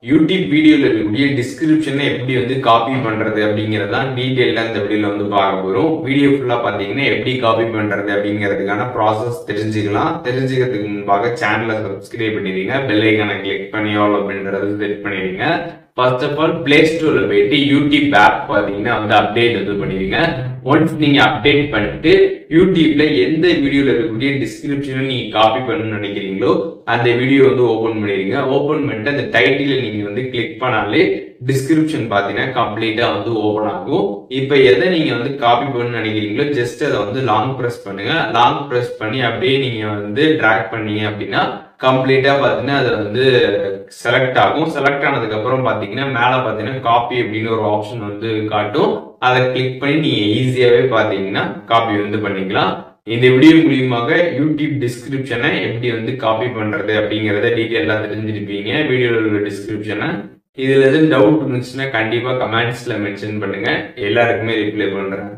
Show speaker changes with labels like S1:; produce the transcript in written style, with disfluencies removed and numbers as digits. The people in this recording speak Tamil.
S1: யூடியூப் வீடியோல இருக்கக்கூடிய டிஸ்கிரிப்ஷனை எப்படி வந்து காப்பி பண்றது அப்படிங்கறதான் டீடைலா இந்த வீடியோல வந்து பார்க்க போறோம். வீடியோ ஃபுல்லா பாத்தீங்கன்னா எப்படி காப்பி பண்றது அப்படிங்கிறதுக்கான ப்ராசஸ் தெரிஞ்சுக்கலாம். தெரிஞ்சுக்கிறதுக்கு முன்பாக சேனலை சப்ஸ்கிரைப் பண்ணிடுங்க, பெல் ஐகானை கிளிக் பண்ணி ஆல் அப்படின்றது செட் பண்ணிடுங்க. ஃபர்ஸ்ட் ஆஃப் ஆல் பிளே ஸ்டோர்ல போயிட்டு யூடியூப் ஆப் பாத்தீங்கன்னா வந்து அப்டேட் வந்து பண்ணிடுங்க. ஒன்ஸ் நீங்க அப்டேட் பண்ணிட்டு யூடியூப்ல எந்த வீடியோல இருக்கக்கூடிய டிஸ்கிரிப்ஷனை நீங்க காப்பி பண்ணணும்னு நினைக்கிறீங்களோ அந்த வீடியோ வந்து ஓபன் பண்ணிடுங்க. ஓபன் பண்ணிட்டு அந்த டைட்டில நீங்க வந்து கிளிக் பண்ணாலே டிஸ்கிரிப்ஷன் பாத்தீங்கன்னா கம்ப்ளீட்டா வந்து ஓபன் ஆகும். இப்ப எதை நீங்க வந்து காப்பி பண்ணணும்னு நினைக்கிறீங்களோ ஜஸ்ட் அதை வந்து லாங் பிரஸ் பண்ணுங்க. லாங் பிரஸ் பண்ணி அப்படியே நீங்க வந்து டிராக் பண்ணீங்க அப்படின்னா கம்ப்ளீட்டா பாத்தீங்கன்னா அது வந்து செலக்ட் ஆகும். செலக்ட் ஆனதுக்கு அப்புறம் பாத்தீங்கன்னா மேல பாத்தீங்கன்னா காப்பி அப்படின்னு ஒரு ஆப்ஷன் வந்து காட்டும். அதை கிளிக் பண்ணி நீங்க ஈஸியாவே பாத்தீங்கன்னா காப்பி வந்து பண்ணிக்கலாம். இந்த வீடியோ மூலியமாக யூடியூப் டிஸ்கிரிப்ஷனை எப்படி வந்து காப்பி பண்றது அப்படிங்கறத டீட்டெயிலா தெரிஞ்சிருப்பீங்க. வீடியோல உள்ள டிஸ்கிரிப்ஷனை இதுல எதுவும் டவுட் இருந்துச்சுன்னா கண்டிப்பா கமெண்ட்ஸ்ல மென்ஷன் பண்ணுங்க, எல்லாருக்குமே ரிப்ளை பண்றேன்.